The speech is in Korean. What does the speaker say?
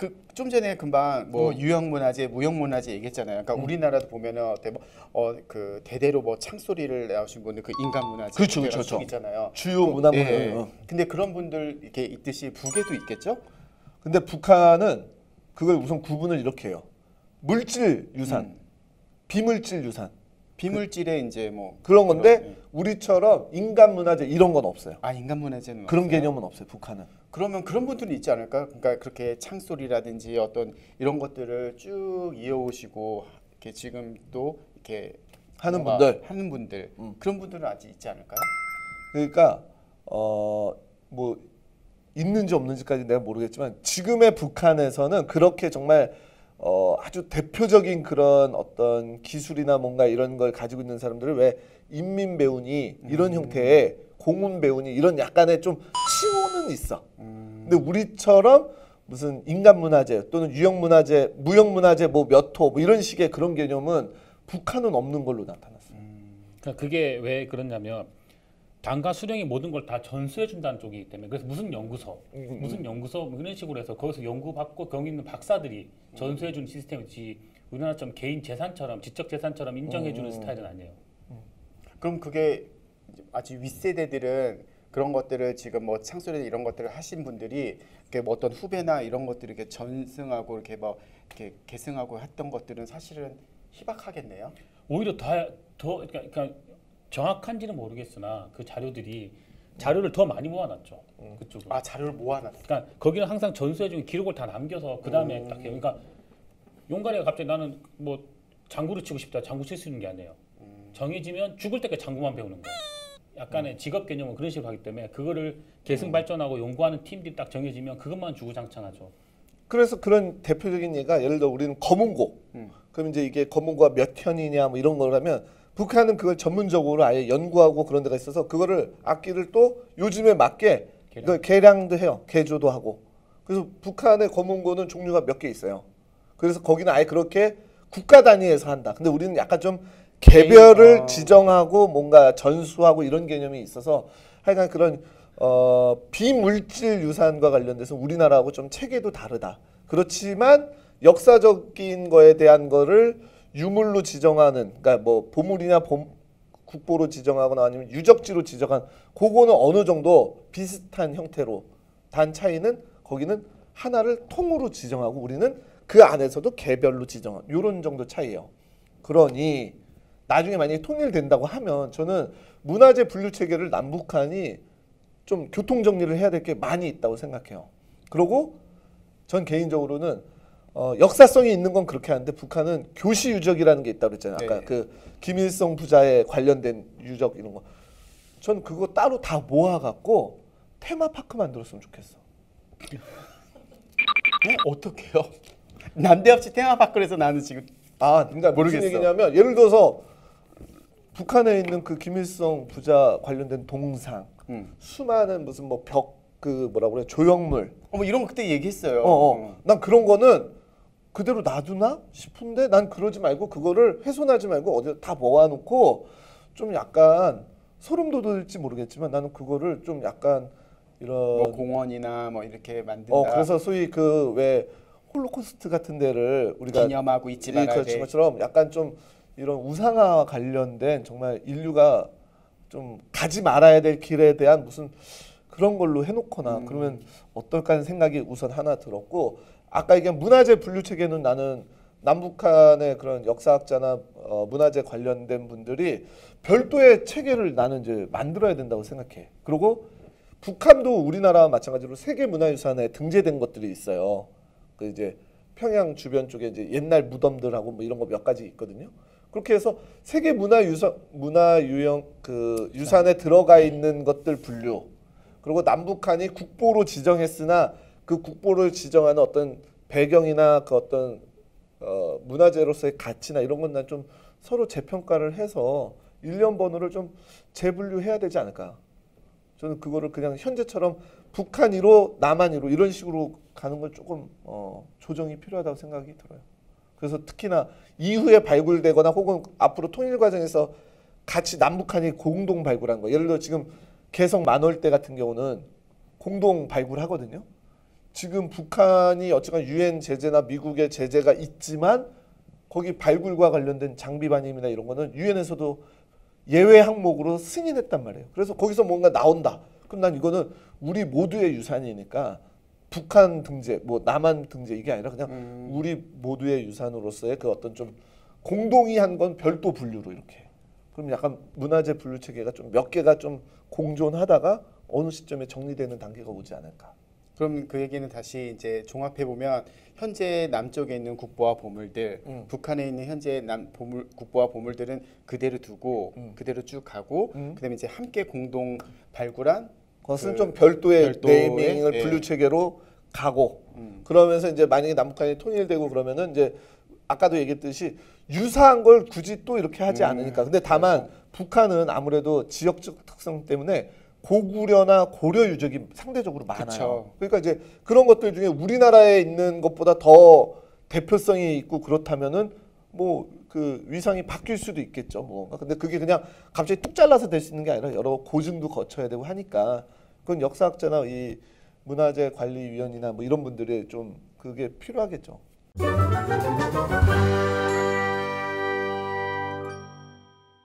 그 좀 전에 금방 뭐 유형문화재, 무형문화재 얘기했잖아요. 그러니까 우리나라도 보면은 그 대대로 뭐 창소리를 내오신 분들 그 인간문화재 그렇죠, 그렇죠. 있잖아요. 주요 문화문. 예. 근데 그런 분들 이렇게 있듯이 북에도 있겠죠? 근데 북한은 그걸 우선 구분을 이렇게 해요. 물질 유산, 비물질 유산. 비물질에 이제 뭐 그런 건데 우리처럼 인간 문화재 이런 건 없어요. 아, 인간 문화재는 그런 없어요? 개념은 없어요. 북한은. 그러면 그런 분들이 있지 않을까? 그러니까 그렇게 창소리라든지 어떤 이런 것들을 쭉 이어오시고 이렇게 지금도 이렇게 하는 분들. 그런 분들은 아직 있지 않을까요? 그러니까 뭐 있는지 없는지까지 내가 모르겠지만 지금의 북한에서는 그렇게 정말 아주 대표적인 그런 어떤 기술이나 뭔가 이런 걸 가지고 있는 사람들을 왜 인민 배우니 이런 형태의 공군 배우니 이런 약간의 좀 칭호는 있어. 근데 우리처럼 무슨 인간 문화재 또는 유형 문화재, 무형 문화재 뭐 몇 호 뭐 이런 식의 그런 개념은 북한은 없는 걸로 나타났어요. 그러니까 그게 왜 그러냐면 당과 수령이 모든 걸 다 전수해 준다는 쪽이기 때문에 그래서 무슨 연구소 뭐 이런 식으로 해서 거기서 연구받고 거기 있는 박사들이 전수해 주는 시스템이지 우리나라처럼 개인 재산처럼 지적 재산처럼 인정해 주는 스타일은 아니에요. 그럼 그게 아주 윗세대들은 그런 것들을 지금 뭐 창소리 이런 것들을 하신 분들이 이렇게 뭐 어떤 후배나 이런 것들을 이렇게 전승하고 이렇게 뭐 이렇게 계승하고 했던 것들은 사실은 희박하겠네요. 오히려 더 그러니까 정확한지는 모르겠으나 그 자료를 더 많이 모아놨죠. 그쪽은. 아, 자료를 모아놨어. 그러니까 거기는 항상 전수해주는 기록을 다 남겨서 그 다음에 딱 해요. 그러니까 용가리가 갑자기 나는 뭐 장구를 치고 싶다. 장구 칠 수 있는 게 아니에요. 정해지면 죽을 때까지 장구만 배우는 거예요. 약간의 직업 개념은 그런 식으로 하기 때문에 그거를 계승 발전하고 연구하는 팀들이 딱 정해지면 그것만 주구장창하죠. 그래서 그런 대표적인 예가 예를 들어 우리는 검은고. 그럼 이제 이게 검은고가 몇 현이냐 뭐 이런 걸 하면 북한은 그걸 전문적으로 아예 연구하고 그런 데가 있어서 그거를 악기를 또 요즘에 맞게 개량도 해요. 개조도 하고. 그래서 북한의 검은고는 종류가 몇 개 있어요. 그래서 거기는 아예 그렇게 국가 단위에서 한다. 근데 우리는 약간 좀 개별을 지정하고 뭔가 전수하고 이런 개념이 있어서 하여간 그런 비물질 유산과 관련돼서 우리나라하고 좀 체계도 다르다. 그렇지만 역사적인 거에 대한 거를 유물로 지정하는, 그러니까 뭐 보물이나 국보로 지정하거나 아니면 유적지로 지정한 그거는 어느 정도 비슷한 형태로, 단 차이는 거기는 하나를 통으로 지정하고 우리는 그 안에서도 개별로 지정한 이런 정도 차이예요. 그러니 나중에 만약에 통일된다고 하면 저는 문화재 분류 체계를 남북한이 좀 교통 정리를 해야 될 게 많이 있다고 생각해요. 그리고 전 개인적으로는 역사성이 있는 건 그렇게 하는데 북한은 교시 유적이라는 게 있다고 그랬잖아요. 아까 네. 그 김일성 부자에 관련된 유적 이런 거. 전 그거 따로 다 모아갖고 테마파크 만들었으면 좋겠어. 네? 어떻게요? 난데없이 테마파크에서 나는 지금 그러니까 모르겠어. 무슨 얘기냐면 예를 들어서 북한에 있는 그 김일성 부자 관련된 동상, 수많은 무슨 뭐 벽 그 뭐라고 그래 조형물. 뭐 이런 거 그때 얘기했어요. 난 그런 거는 그대로 놔두나 싶은데 난 그러지 말고 그거를 훼손하지 말고 어디다 다 모아놓고 좀 약간 소름 돋을지 모르겠지만 나는 그거를 좀 약간 이런 뭐 공원이나 뭐 이렇게 만든다. 그래서 소위 그 왜 홀로코스트 같은 데를 우리가 기념하고 있지 말아야 돼. 것처럼 약간 좀 이런 우상화와 관련된 정말 인류가 좀 가지 말아야 될 길에 대한 무슨 그런 걸로 해놓거나 그러면 어떨까 하는 생각이 우선 하나 들었고 아까 얘기한 문화재 분류 체계는 나는 남북한의 그런 역사학자나 문화재 관련된 분들이 별도의 체계를 나는 이제 만들어야 된다고 생각해. 그리고 북한도 우리나라와 마찬가지로 세계 문화유산에 등재된 것들이 있어요. 그 이제 평양 주변 쪽에 이제 옛날 무덤들하고 뭐 이런 거 몇 가지 있거든요. 그렇게 해서 세계 문화유형 그 유산에 들어가 있는 것들 분류. 그리고 남북한이 국보로 지정했으나 그 국보를 지정하는 어떤 배경이나 그 어떤 문화재로서의 가치나 이런 건 난 좀 서로 재평가를 해서 일련 번호를 좀 재분류해야 되지 않을까. 저는 그거를 그냥 현재처럼 북한 1호, 남한 1호 이런 식으로 가는 건 조금 조정이 필요하다고 생각이 들어요. 그래서 특히나 이후에 발굴되거나 혹은 앞으로 통일 과정에서 같이 남북한이 공동 발굴한 거. 예를 들어 지금 개성 만월대 같은 경우는 공동 발굴하거든요. 지금 북한이 어쨌건 유엔 제재나 미국의 제재가 있지만 거기 발굴과 관련된 장비 반입이나 이런 거는 유엔에서도 예외 항목으로 승인했단 말이에요. 그래서 거기서 뭔가 나온다. 그럼 난 이거는 우리 모두의 유산이니까 북한 등재, 뭐 남한 등재 이게 아니라 그냥 우리 모두의 유산으로서의 그 어떤 좀 공동이 한 건 별도 분류로 이렇게. 그럼 약간 문화재 분류 체계가 좀 몇 개가 좀 공존하다가 어느 시점에 정리되는 단계가 오지 않을까. 그럼 그 얘기는 다시 이제 종합해 보면 현재 남쪽에 있는 국보와 보물들, 북한에 있는 현재 국보와 보물들은 그대로 두고 그대로 쭉 가고, 그다음에 이제 함께 공동 발굴한 그것은 그 좀 별도의 별도의, 네이밍을 예. 분류 체계로 가고 그러면서 이제 만약에 남북한이 통일되고 그러면은 이제 아까도 얘기했듯이 유사한 걸 굳이 또 이렇게 하지 않으니까. 근데 다만 북한은 아무래도 지역적 특성 때문에 고구려나 고려 유적이 상대적으로 많아요. 그쵸. 그러니까 이제 그런 것들 중에 우리나라에 있는 것보다 더 대표성이 있고 그렇다면은 뭐 그 위상이 바뀔 수도 있겠죠. 뭐. 근데 그게 그냥 갑자기 뚝 잘라서 될 수 있는 게 아니라 여러 고증도 거쳐야 되고 하니까 그건 역사학자나 이 문화재 관리위원이나 뭐 이런 분들이 좀 그게 필요하겠죠.